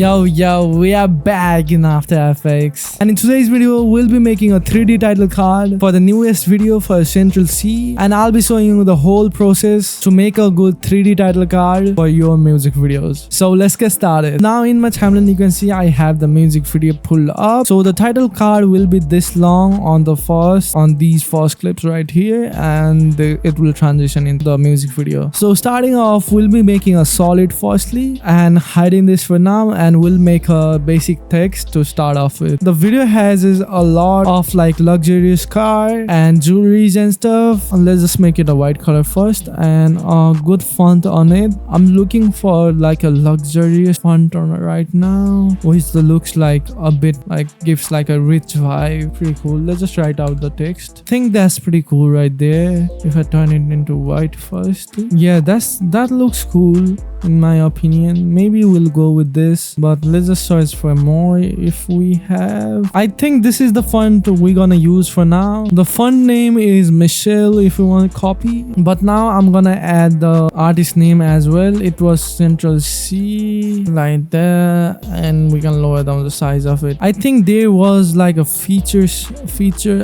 Yo, we are back in After Effects, and in today's video we'll be making a 3D title card for the newest video for Central C, and I'll be showing you the whole process to make a good 3D title card for your music videos. So let's get started. Now in my timeline you can see I have the music video pulled up. So the title card will be this long on these first clips right here, and it will transition into the music video. So starting off, we'll be making a solid firstly and hiding this for now, and we'll make a basic text to start off with. The video has a lot of like luxurious car and jewelries and stuff. And let's just make it a white color first and a good font on it. I'm looking for like a luxurious font on it right now, which looks like a bit like gives like a rich vibe. Pretty cool. Let's just write out the text. I think that's pretty cool right there. If I turn it into white first, yeah, that looks cool in my opinion. Maybe we'll go with this, but let's just search for more if we have. I think this is the font we're gonna use for now. The font name is Michelle if you want to copy, but now I'm gonna add the artist name as well. It was Central C like that, and we can lower down the size of it. I think there was like a feature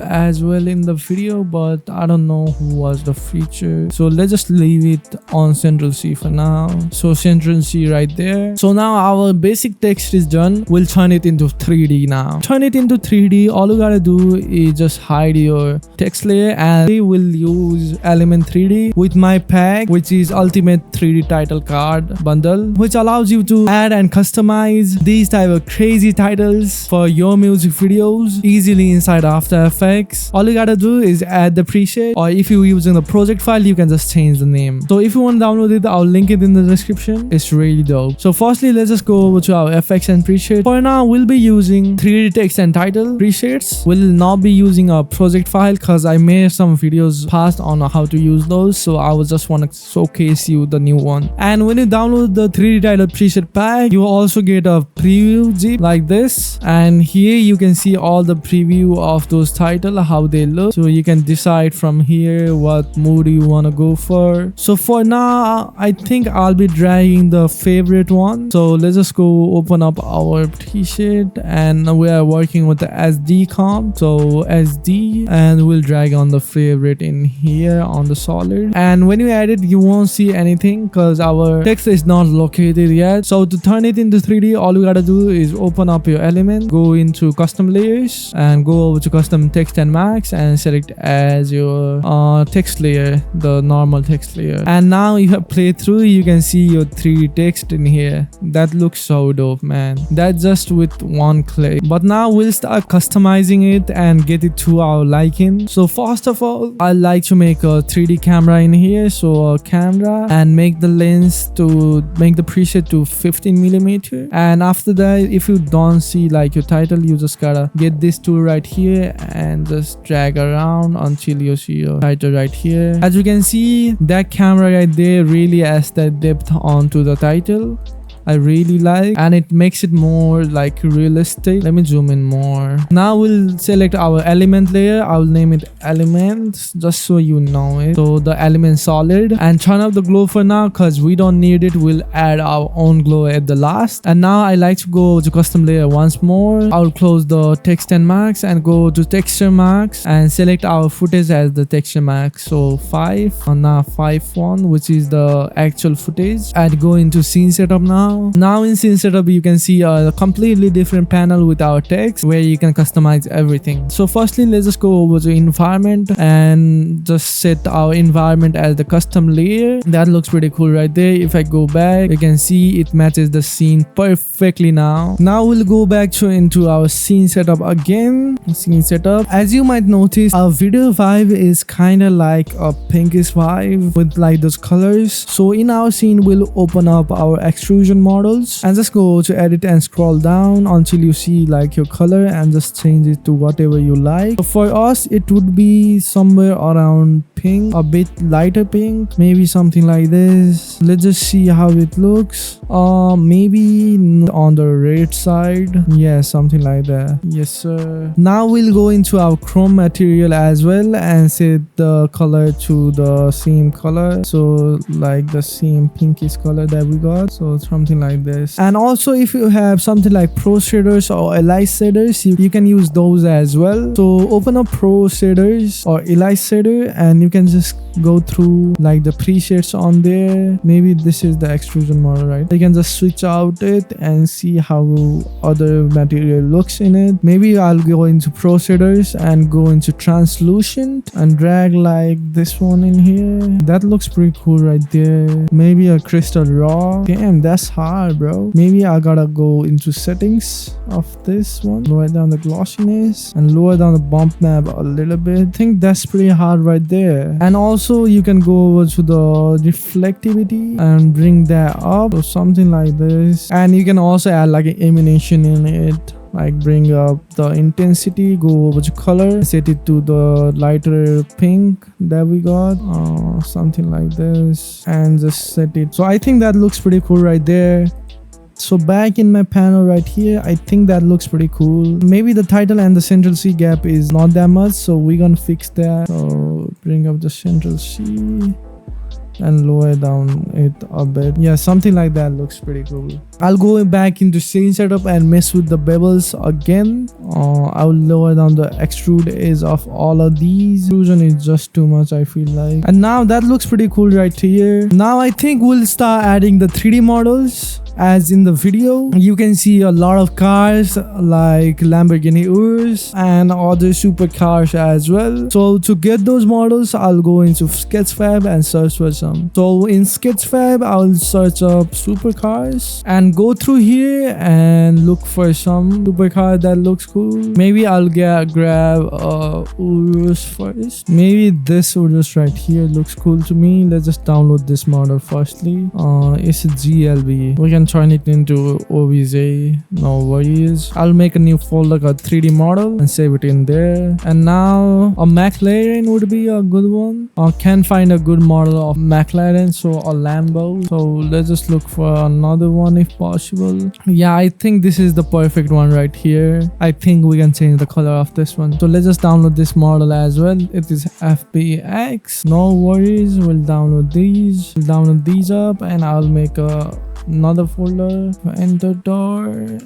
as well in the video, but I don't know who was the feature, so let's just leave it on Central C for now. So Central C right there. So now our basic text is done. We'll turn it into 3D now. Turn it into 3D. All you gotta do is just hide your text layer, and we will use Element 3D with my pack, which is Ultimate 3D Title Card Bundle, which allows you to add and customize these type of crazy titles for your music videos easily inside After Effects. All you gotta do is add the preset, or if you're using the project file, you can just change the name. So if you want to download it, I'll link it in the description. It's really dope. So firstly, let's just go over to our effects and presets. For now, we'll be using 3D text and title presets. We'll not be using a project file because I made some videos past on how to use those, so I would just want to showcase you the new one. And when you download the 3D title preset pack, you also get a preview zip like this, and here you can see all the preview of those titles, how they look, so you can decide from here what mood you want to go for. So for now, I think I'll be dragging the favorite one. So let's just go open up our preset, and we are working with the SD comp, so SD, and we'll drag on the favorite in here on the solid. And when you add it, you won't see anything because our text is not located yet. So to turn it into 3D, all you gotta do is open up your element, go into custom layers, and go over to custom text and max, and select as your text layer, the normal text layer. And now you have played through, you can see your 3D text in here. That looks so dope, man. That's just with one click. But now we'll start customizing it and get it to our liking. So first of all, I like to make a 3D camera in here. So a camera, and make the lens to make the preset to 15mm. And after that, if you don't see like your title, you just gotta get this tool right here and just drag around until you see your title right here. As you can see, that camera right there really adds that depth onto the title. I really like, and it makes it more like realistic. Let me zoom in more. Now we'll select our element layer. I'll name it elements just so you know it. So the element solid, and turn up the glow for now because we don't need it. We'll add our own glow at the last. And now I like to go to custom layer once more. I'll close the text and max and go to texture max and select our footage as the texture max. So 5, and now 5.1, which is the actual footage. And go into scene setup now. Now in scene setup, you can see a completely different panel with our text where you can customize everything. So firstly, let's just go over to environment and just set our environment as the custom layer. That looks pretty cool right there. If I go back, you can see it matches the scene perfectly now. Now we'll go back into our scene setup again. Scene setup. As you might notice, our video vibe is kind of like a pinkish vibe with like those colors. So in our scene, we'll open up our extrusion models and just go to edit and scroll down until you see like your color, and just change it to whatever you like. So for us, it would be somewhere around pink, a bit lighter pink, maybe something like this. Let's just see how it looks. Maybe on the red side, yeah, something like that. Yes sir. Now we'll go into our chrome material as well and set the color to the same color, so like the same pinkish color that we got, so something something like this. And also if you have something like pro shaders or elite shaders, you can use those as well. So open up pro shaders or elite shader and you can just go through like the presets on there. Maybe this is the extrusion model, right? You can just switch out it and see how other material looks in it. Maybe I'll go into pro shaders and go into translucent and drag like this one in here. That looks pretty cool right there. Maybe a crystal raw. Damn, that's hard, bro. Maybe I gotta go into settings of this one, lower down the glossiness and lower down the bump map a little bit. I think that's pretty hard right there. And also you can go over to the reflectivity and bring that up or something like this. And you can also add like an emanation in it, like bring up the intensity, go over to color, set it to the lighter pink that we got, something like this, and just set it. So I think that looks pretty cool right there. So back in my panel right here, I think that looks pretty cool. Maybe the title and the central C gap is not that much, so we're gonna fix that. So bring up the central C and lower down it a bit. Yeah, something like that looks pretty cool. I'll go back into scene setup and mess with the bevels again. I'll lower down the extrude edge of all of these. Extrusion is just too much, I feel like. And now that looks pretty cool right here. Now I think we'll start adding the 3D models. As in the video, you can see a lot of cars like Lamborghini Urus and other supercars as well. So to get those models, I'll go into Sketchfab and search for some. So in Sketchfab, I'll search up supercars and go through here and look for some supercar that looks cool. Maybe I'll grab Urus first. Maybe this Urus right here looks cool to me. Let's just download this model firstly. It's a GLB. We can turn it into OBJ, no worries. I'll make a new folder called 3D model and save it in there. And now a McLaren would be a good one. I can't find a good model of McLaren, so a Lambo. So let's just look for another one if possible. Yeah, I think this is the perfect one right here. I think we can change the color of this one. So let's just download this model as well. It is FBX, no worries. We'll download these up and I'll make another folder for Enterdoor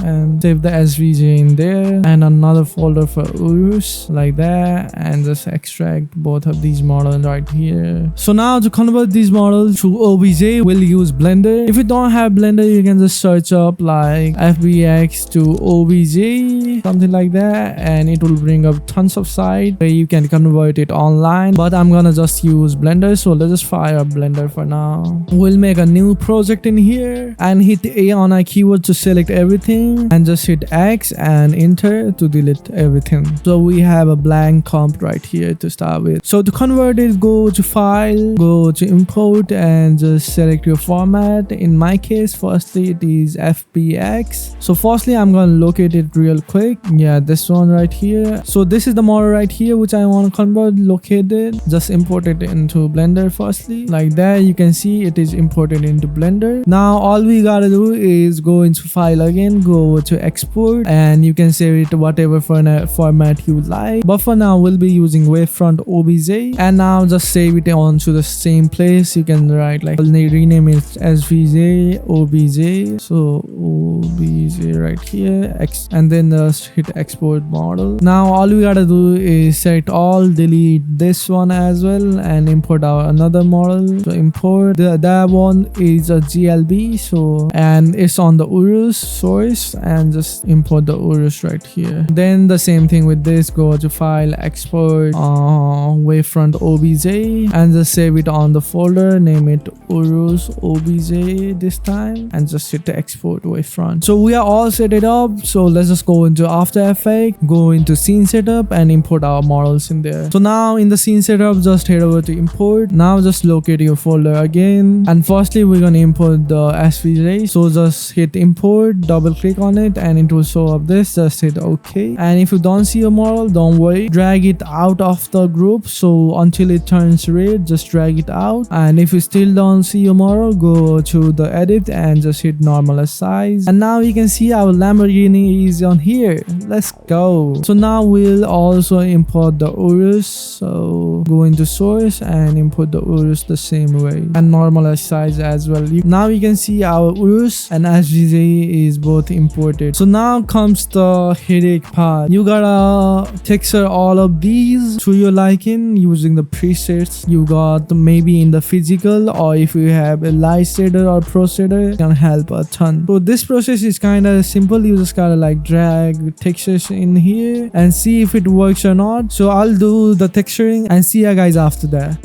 and save the SVJ in there, and another folder for Urus like that, and just extract both of these models right here. So now to convert these models to OBJ, we'll use Blender. If you don't have Blender, you can just search up like FBX to OBJ, something like that, and it will bring up tons of sites where you can convert it online. But I'm gonna just use Blender, so let's just fire up Blender for now. We'll make a new project in here and hit A on our keyboard to select everything, and just hit X and enter to delete everything. So we have a blank comp right here to start with. So to convert it, go to file, go to import, and just select your format. In my case, firstly it is FBX. So firstly I'm gonna locate it real quick. Yeah, this one right here. So this is the model right here which I want to convert. Locate it, just import it into Blender firstly like that. You can see it is imported into Blender. Now all we gotta do is go into file again, go to export, and you can save it to whatever format you like. But for now we'll be using wavefront OBJ, and now just save it onto the same place. You can write like, rename it SVJ OBJ. So OBJ right here, and then just hit export model. Now all we gotta do is select all, delete this one as well, and import our another model. So import that one is a GLB, so, and it's on the Urus source, and just import the Urus right here. Then the same thing with this, go to file, export wavefront OBJ, and just save it on the folder, name it Urus OBJ this time, and just hit the export wavefront. So we are all set it up. So let's just go into After Effects, go into scene setup, and import our models in there. So now in the scene setup, just head over to import. Now just locate your folder again, and firstly we're gonna import the SVJ. So just hit import, double click on it, and it will show up this. Just hit OK. And if you don't see your model, don't worry, drag it out of the group. So until it turns red, just drag it out. And if you still don't see your model, go to the edit and just hit normalize size. And now you can see our Lamborghini is on here. Let's go. So now we'll also import the Urus. So go into source and import the Urus the same way, and normalize size as well. well. Now you can see our Urus and SVJ is both imported. So now comes the headache part. You gotta texture all of these to your liking using the presets you got maybe in the physical, or if you have a light shader or pro shader, it can help a ton. So this process is kind of simple. You just gotta like drag textures in here and see if it works or not. So I'll do the texturing and see you guys after that.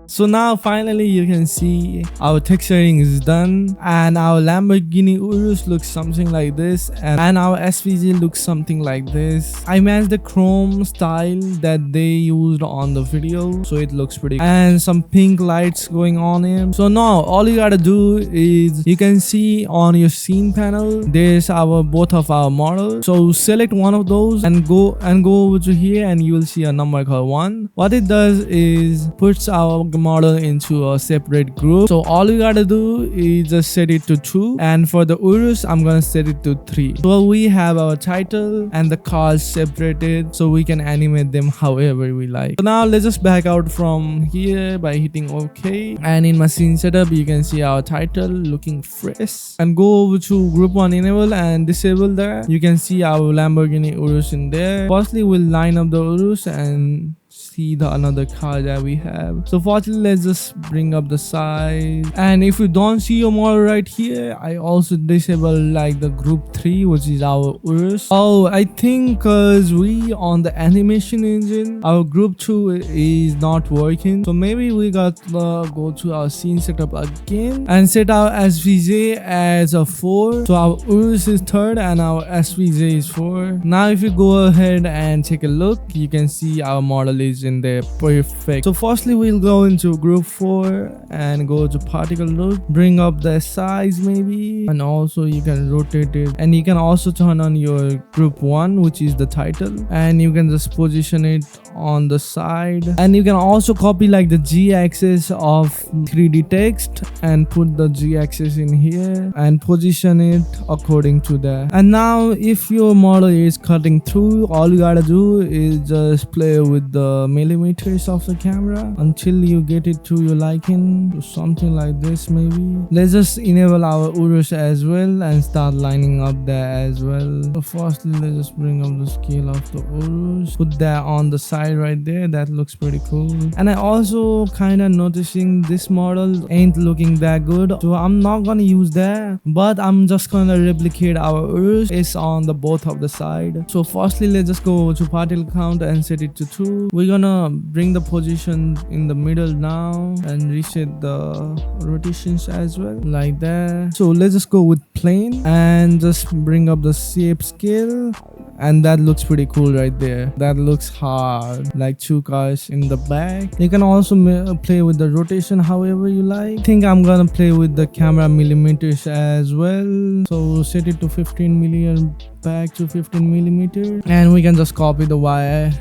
So now finally you can see our texturing is done and our Lamborghini Urus looks something like this, and our SVG looks something like this. I matched the chrome style that they used on the video, so it looks pretty, and some pink lights going on here. So now all you gotta do is, you can see on your scene panel there's both of our models. So select one of those and go over to here, and you will see a number called 1. What it does is puts our model into a separate group. So all you gotta do is just set it to 2, and for the Urus I'm gonna set it to 3. So we have our title and the cars separated, so we can animate them however we like. So now let's just back out from here by hitting OK, and in my scene setup you can see our title looking fresh, and go over to group 1 enable and disable that. You can see our Lamborghini Urus in there. Firstly we'll line up the Urus and see the another car that we have. So firstly let's just bring up the size, and if you don't see your model right here, I also disable like the group 3, which is our Urus. Oh, I think because we on the animation engine, our group 2 is not working, so maybe we got to go to our scene setup again and set our SVJ as a 4. So our Urus is 3rd and our SVJ is 4. Now if you go ahead and take a look, you can see our model is in there perfect. So firstly we'll go into group 4 and go to particle look, bring up the size maybe, and also you can rotate it, and you can also turn on your group 1, which is the title, and you can just position it on the side, and you can also copy like the Z-axis of 3D text and put the Z-axis in here and position it according to that. And now if your model is cutting through, all you gotta do is just play with the millimeters of the camera until you get it to your liking, something like this maybe. Let's just enable our Urus as well and start lining up that as well. So firstly let's just bring up the scale of the Urus, put that on the side right there. That looks pretty cool. And I also kind of noticing this model ain't looking that good, so I'm not gonna use that, but I'm just gonna replicate our Urus. It's on the both of the side. So firstly let's just go to particle count and set it to 2. We're gonna bring the position in the middle now and reset the rotations as well like that. So let's just go with plane and just bring up the shape scale, and that looks pretty cool right there. That looks hard, like 2 cars in the back. You can also play with the rotation however you like. I think I'm gonna play with the camera millimeters as well, so set it to 15 million, back to 15 millimeter, and we can just copy the Y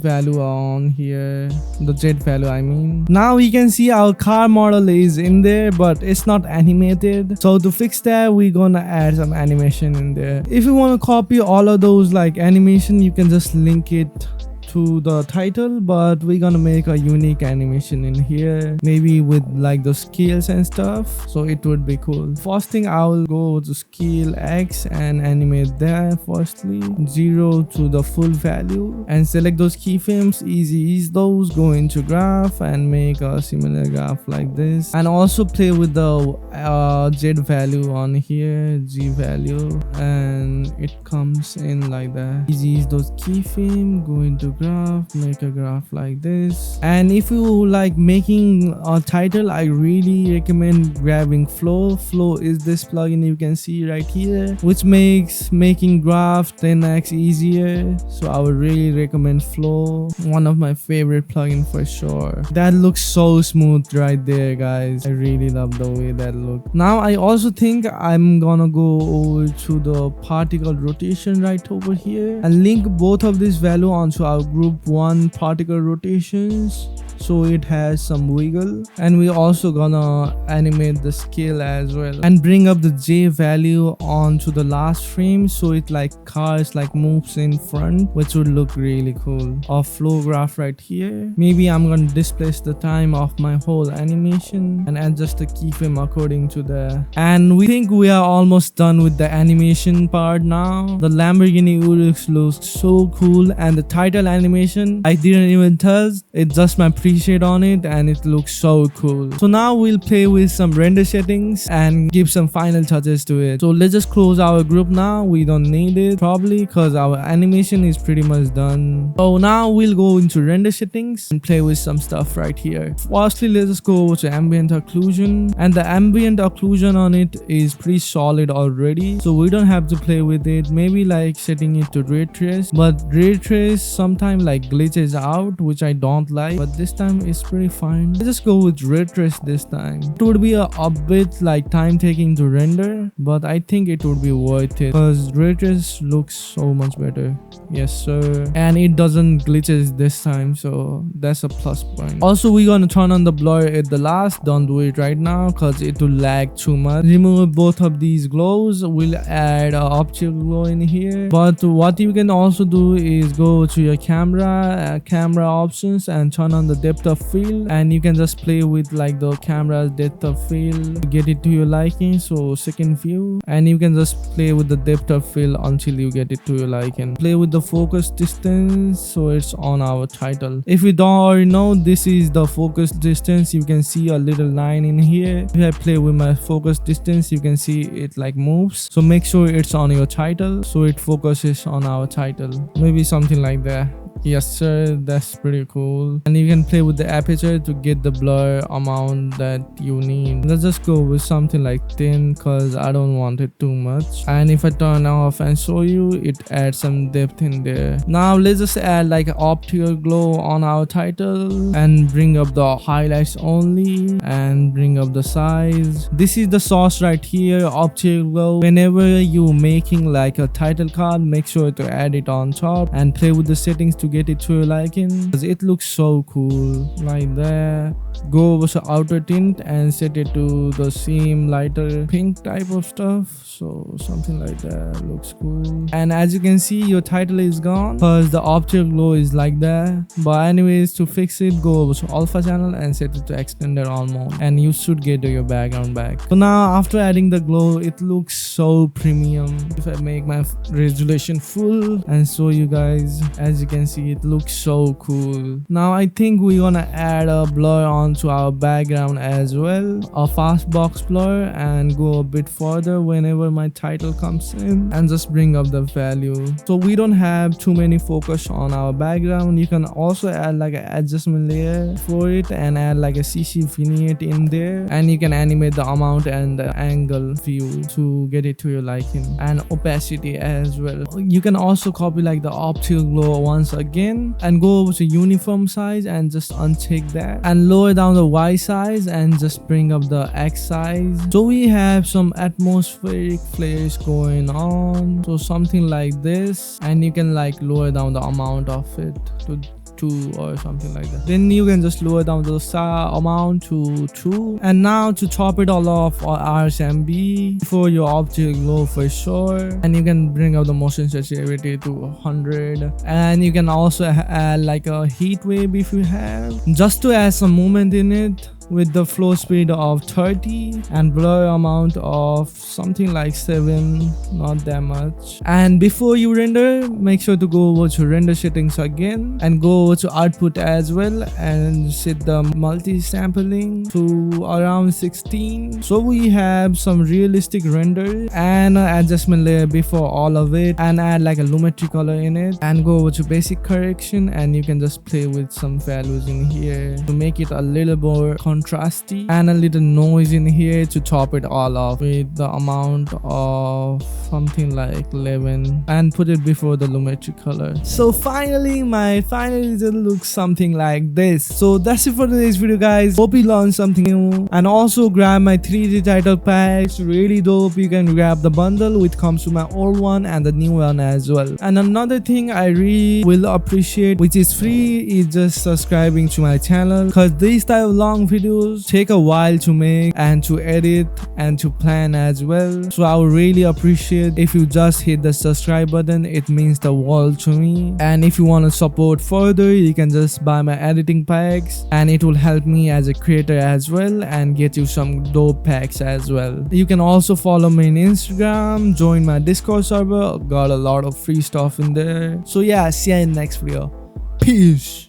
value on here, the Z value I mean. Now we can see our car model is in there, but it's not animated. So to fix that, we're gonna add some animation in there. If you want to copy all of those like animation, you can just link it to the title, but we're gonna make a unique animation in here, maybe with like the scales and stuff, so it would be cool. First thing, I will go to scale X and animate that. Firstly 0 to the full value and select those keyframes, ease those, go into graph and make a similar graph like this, and also play with the Z value on here, G value, and it comes in like that. Ease those keyframes, go into graph, make a graph like this. And if you like making a title, I really recommend grabbing Flow. Flow is this plugin you can see right here, which makes making graph 10x easier, so I would really recommend Flow. One of my favorite plugin for sure. That looks so smooth right there, guys. I really love the way that looks. Now I also think I'm gonna go over to the particle rotation right over here and link both of this value onto our group 1 particle rotations. so it has some wiggle. And we also gonna animate the scale as well and bring up the J value onto the last frame, so it like cars like moves in front, which would look really cool. A flow graph right here. Maybe I'm gonna displace the time of my whole animation and adjust the keyframe according to the, and we think we are almost done with the animation part now. The Lamborghini Urus looks so cool, and the title animation I didn't even touch, it's just my preset on it and it looks so cool. So now we'll play with some render settings and give some final touches to it. So let's just close our group now. We don't need it probably because our animation is pretty much done. So now we'll go into render settings and play with some stuff right here. Firstly, let's just go over to ambient occlusion, and the ambient occlusion on it is pretty solid already, so we don't have to play with it. Maybe like setting it to ray trace, but ray trace sometimes like glitches out, which I don't like, but this time it's pretty fine. Let's just go with ray trace this time. It would be a bit like time taking to render, but I think it would be worth it because ray trace looks so much better. Yes sir, and it doesn't glitches this time, so that's a plus point. Also, we're gonna turn on the blur at the last. Don't do it right now because it will lag too much. Remove both of these glows. We'll add an optical glow in here, but what you can also do is go to your camera options and turn on the depth of field, and you can just play with like the camera's depth of field, get it to your liking, so second view, and you can just play with the depth of field until you get it to your liking. Play with the focus distance, so it's on our title. If you don't already know, this is the focus distance. You can see a little line in here. If I play with my focus distance, you can see it like moves, so make sure it's on your title so it focuses on our title. Maybe something like that. Yes sir, that's pretty cool. And you can play with the aperture to get the blur amount that you need. Let's just go with something like 10 because I don't want it too much. And if I turn off and show you, it adds some depth in there. Now let's just add like an optical glow on our title and bring up the highlights only and bring up the size. This is the source right here, optical glow. Whenever you're making like a title card, make sure to add it on top and play with the settings to get it to your liking because it looks so cool like that. Go over to outer tint and set it to the same lighter pink type of stuff, so something like that looks cool. And as you can see, your title is gone because the optical glow is like that. But anyways, to fix it, go over to alpha channel and set it to extended all mode, and you should get your background back. So now after adding the glow, it looks so premium. If I make my resolution full and show you guys, as you can see, it looks so cool. Now I think we're gonna add a blur onto our background as well, a fast box blur, and go a bit further whenever my title comes in and just bring up the value so we don't have too many focus on our background. You can also add like an adjustment layer for it and add like a CC vignette in there, and you can animate the amount and the angle view to get it to your liking, and opacity as well. You can also copy like the optical glow once again and go over to uniform size and just uncheck that and lower down the Y size and just bring up the X size, so we have some atmospheric flares going on, so something like this. And you can like lower down the amount of it to 2 or something like that. Then you can just lower down the star amount to 2. And now to top it all off, RSMB for your optical glow for sure, and you can bring up the motion sensitivity to 100, and you can also add like a heat wave if you have, just to add some movement in it, with the flow speed of 30 and blur amount of something like 7, not that much. And before you render, make sure to go over to render settings again and go over to output as well and set the multi-sampling to around 16, so we have some realistic render, and adjustment layer before all of it, and add like a lumetri color in it, and go over to basic correction, and you can just play with some values in here to make it a little more contrasty, and a little noise in here to top it all off with the amount of something like 11, and put it before the lumetri color. So finally my final result looks something like this. So that's it for today's video, guys. Hope you learned something new, and also grab my 3D title packs, really dope. You can grab the bundle which comes to my old one and the new one as well. And another thing I really will appreciate, which is free, is just subscribing to my channel, because these type of long videos take a while to make and to edit and to plan as well. So I would really appreciate if you just hit the subscribe button. It means the world to me. And if you want to support further, you can just buy my editing packs, and it will help me as a creator as well and get you some dope packs as well. You can also follow me on Instagram, join my Discord server, got a lot of free stuff in there. So yeah, see you in the next video. Peace.